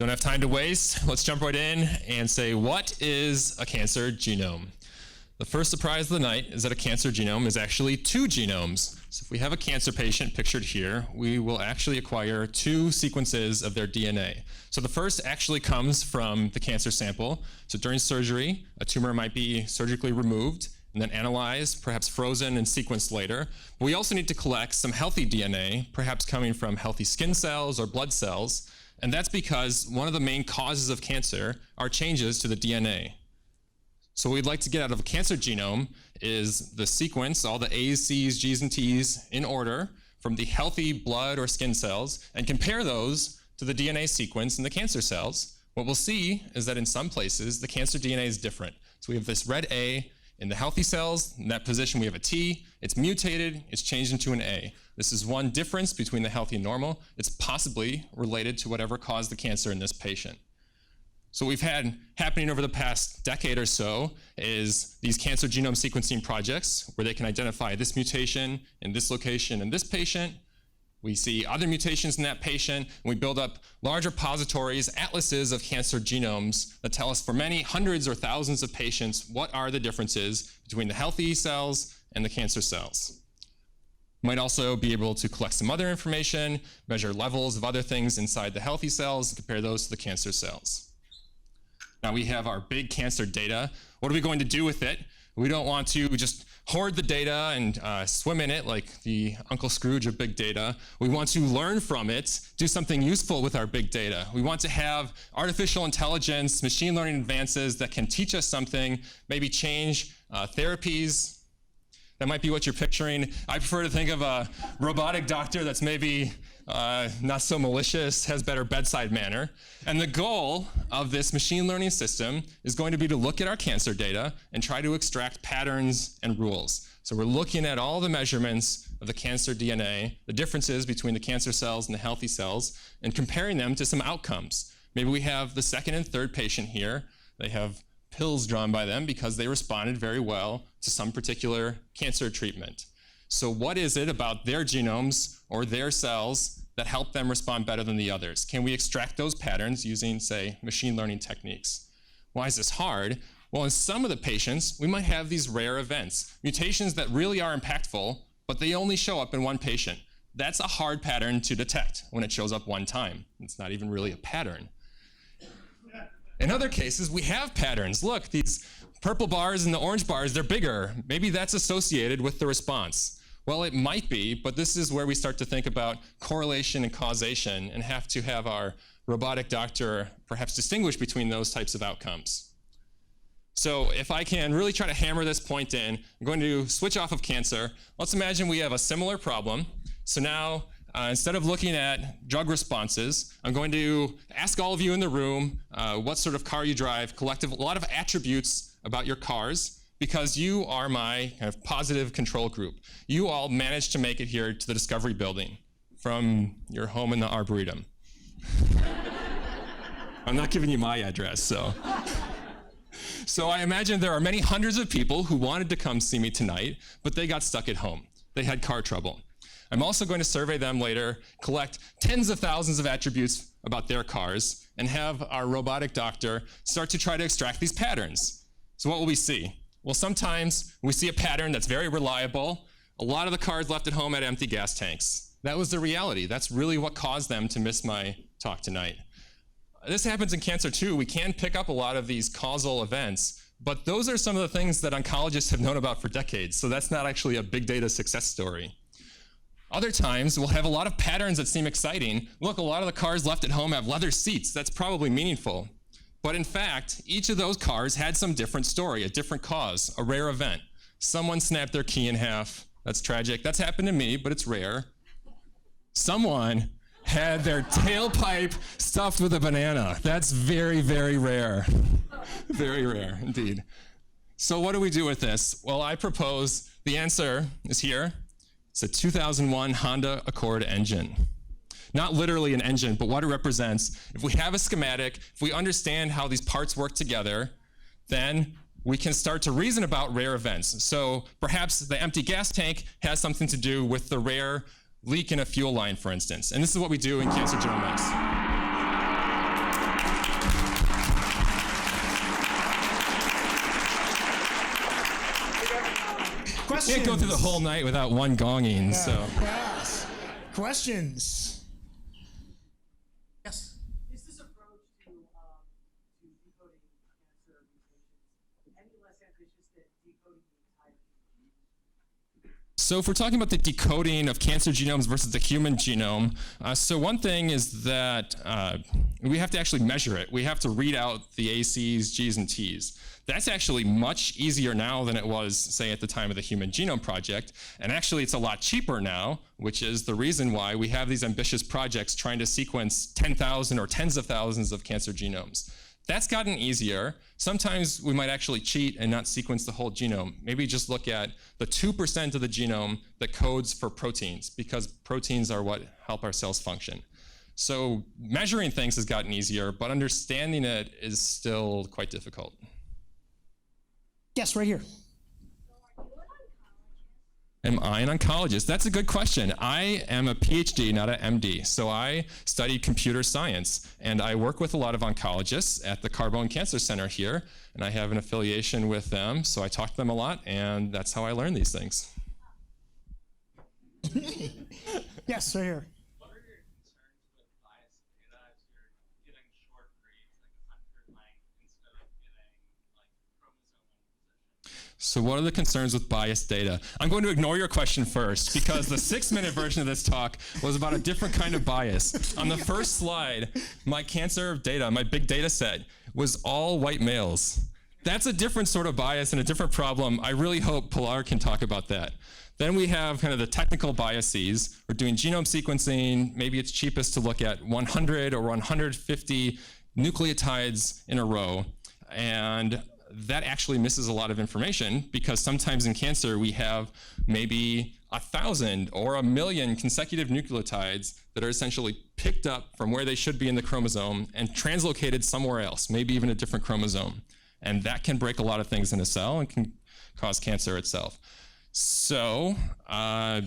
Don't have time to waste. Let's jump right in and say, what is a cancer genome? The first surprise of the night is that a cancer genome is actually two genomes. So if we have a cancer patient pictured here, we will actually acquire two sequences of their DNA. So the first actually comes from the cancer sample. So during surgery, a tumor might be surgically removed and then analyzed, perhaps frozen and sequenced later. But we also need to collect some healthy DNA, perhaps coming from healthy skin cells or blood cells. And that's because one of the main causes of cancer are changes to the DNA. So what we'd like to get out of a cancer genome is the sequence, all the A's, C's, G's, and T's in order from the healthy blood or skin cells, and compare those to the DNA sequence in the cancer cells. What we'll see is that in some places, the cancer DNA is different. So we have this red A in the healthy cells. In that position, we have a T. It's mutated. It's changed into an A. This is one difference between the healthy and normal. It's possibly related to whatever caused the cancer in this patient. So what we've had happening over the past decade or so is these cancer genome sequencing projects where they can identify this mutation in this location in this patient. We see other mutations in that patient, and we build up large repositories, atlases of cancer genomes that tell us for many hundreds or thousands of patients what are the differences between the healthy cells and the cancer cells. We might also be able to collect some other information, measure levels of other things inside the healthy cells, and compare those to the cancer cells. Now we have our big cancer data. What are we going to do with it? We don't want to just hoard the data and swim in it like the Uncle Scrooge of big data. We want to learn from it, do something useful with our big data. We want to have artificial intelligence, machine learning advances that can teach us something, maybe change therapies. That might be what you're picturing. I prefer to think of a robotic doctor that's maybe not so malicious, has better bedside manner. And the goal of this machine learning system is going to be to look at our cancer data and try to extract patterns and rules. So we're looking at all the measurements of the cancer DNA, the differences between the cancer cells and the healthy cells, and comparing them to some outcomes. Maybe we have the second and third patient here. They have pills drawn by them because they responded very well to some particular cancer treatment. So what is it about their genomes or their cells that help them respond better than the others? Can we extract those patterns using, say, machine learning techniques? Why is this hard? Well, in some of the patients, we might have these rare events, mutations that really are impactful, but they only show up in one patient. That's a hard pattern to detect when it shows up one time. It's not even really a pattern. In other cases, we have patterns. Look, these purple bars and the orange bars, they're bigger. Maybe that's associated with the response. Well, it might be, but this is where we start to think about correlation and causation and have to have our robotic doctor perhaps distinguish between those types of outcomes. So if I can really try to hammer this point in, I'm going to switch off of cancer. Let's imagine we have a similar problem. So now, instead of looking at drug responses, I'm going to ask all of you in the room what sort of car you drive, a lot of attributes about your cars, because you are my kind of positive control group. You all managed to make it here to the Discovery Building from your home in the Arboretum. I'm not giving you my address, so. So I imagine there are many hundreds of people who wanted to come see me tonight, but they got stuck at home. They had car trouble. I'm also going to survey them later, collect tens of thousands of attributes about their cars, and have our robotic doctor start to try to extract these patterns. So what will we see? Well, sometimes we see a pattern that's very reliable. A lot of the cars left at home had empty gas tanks. That was the reality. That's really what caused them to miss my talk tonight. This happens in cancer too. We can pick up a lot of these causal events, but those are some of the things that oncologists have known about for decades, so that's not actually a big data success story. Other times, we'll have a lot of patterns that seem exciting. Look, a lot of the cars left at home have leather seats. That's probably meaningful. But in fact, each of those cars had some different story, a different cause, a rare event. Someone snapped their key in half. That's tragic. That's happened to me, but it's rare. Someone had their tailpipe stuffed with a banana. That's very, very rare. Very rare, indeed. So what do we do with this? Well, I propose the answer is here. It's a 2001 Honda Accord engine. Not literally an engine, but what it represents. If we have a schematic, if we understand how these parts work together, then we can start to reason about rare events. So perhaps the empty gas tank has something to do with the rare leak in a fuel line, for instance. And this is what we do in cancer genomics. Can't go through the whole night without one gonging. Yeah. So. Yes. Questions? Yes. Is this approach to decoding cancer mutations any less ambitious than decoding the entire genome? So if we're talking about the decoding of cancer genomes versus the human genome, so one thing is that we have to actually measure it. We have to read out the ACs, Gs, and Ts. That's actually much easier now than it was, say, at the time of the Human Genome Project. And actually, it's a lot cheaper now, which is the reason why we have these ambitious projects trying to sequence 10,000 or tens of thousands of cancer genomes. That's gotten easier. Sometimes we might actually cheat and not sequence the whole genome. Maybe just look at the 2% of the genome that codes for proteins, because proteins are what help our cells function. So measuring things has gotten easier, but understanding it is still quite difficult. Yes, right here. Am I an oncologist? That's a good question. I am a PhD, not an MD. So I studied computer science, and I work with a lot of oncologists at the Carbone Cancer Center here, and I have an affiliation with them, so I talk to them a lot, and that's how I learn these things. Yes, right here. What are your concerns with biased data as you're getting short reads, like 100 length, instead of getting like chromosomal position? So what are the concerns with biased data? I'm going to ignore your question first, because the 6-minute version of this talk was about a different kind of bias. On the first slide, my cancer data, my big data set, was all white males. That's a different sort of bias and a different problem. I really hope Pilar can talk about that. Then we have kind of the technical biases. We're doing genome sequencing. Maybe it's cheapest to look at 100 or 150 nucleotides in a row. And that actually misses a lot of information, because sometimes in cancer we have maybe 1,000 or 1,000,000 consecutive nucleotides that are essentially picked up from where they should be in the chromosome and translocated somewhere else, maybe even a different chromosome. And that can break a lot of things in a cell and can cause cancer itself. So I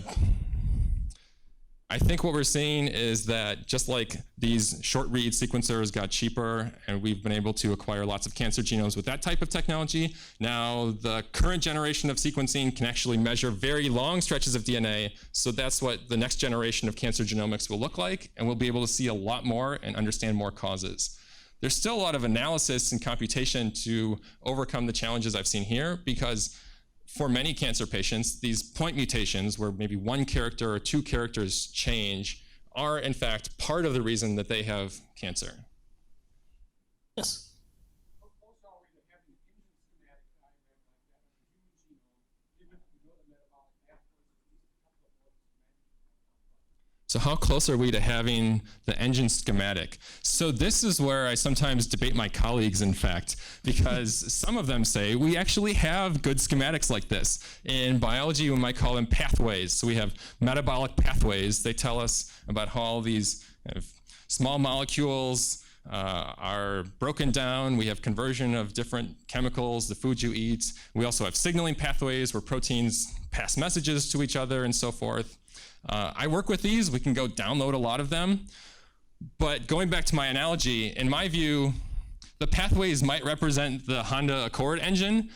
think what we're seeing is that just like these short read sequencers got cheaper and we've been able to acquire lots of cancer genomes with that type of technology, now the current generation of sequencing can actually measure very long stretches of DNA. So that's what the next generation of cancer genomics will look like, and we'll be able to see a lot more and understand more causes. There's still a lot of analysis and computation to overcome the challenges I've seen here, because for many cancer patients, these point mutations, where maybe one character or two characters change, are in fact part of the reason that they have cancer. Yes. Also, are we having an engine schematic diagram like that of the human genome, given that we know the metabolic pathways, at least a couple of those schematics. So how close are we to having the engine schematic? So this is where I sometimes debate my colleagues, in fact, because some of them say we actually have good schematics like this. In biology, we might call them pathways. So we have metabolic pathways. They tell us about how all these small molecules are broken down. We have conversion of different chemicals, the food you eat. We also have signaling pathways where proteins pass messages to each other and so forth. I work with these. We can go download a lot of them. But going back to my analogy, in my view, the pathways might represent the Honda Accord engine,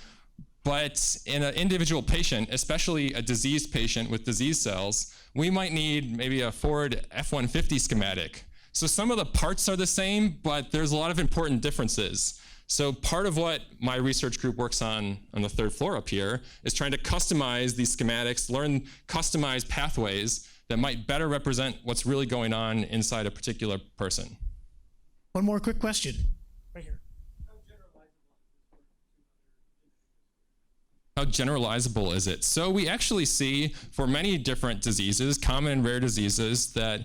but in an individual patient, especially a diseased patient with disease cells, we might need maybe a Ford F-150 schematic. So some of the parts are the same, but there's a lot of important differences. So part of what my research group works on the third floor up here is trying to customize these schematics, learn customized pathways that might better represent what's really going on inside a particular person. One more quick question. Right here. How generalizable is it? So we actually see for many different diseases, common and rare diseases, that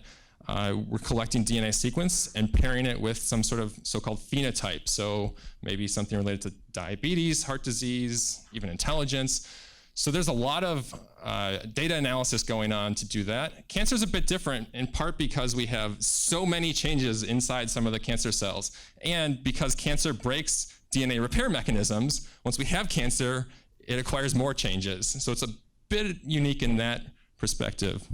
we're collecting DNA sequence and pairing it with some sort of so-called phenotype. So maybe something related to diabetes, heart disease, even intelligence. So there's a lot of data analysis going on to do that. Cancer is a bit different, in part because we have so many changes inside some of the cancer cells, and because cancer breaks DNA repair mechanisms. Once we have cancer, it acquires more changes. So it's a bit unique in that perspective.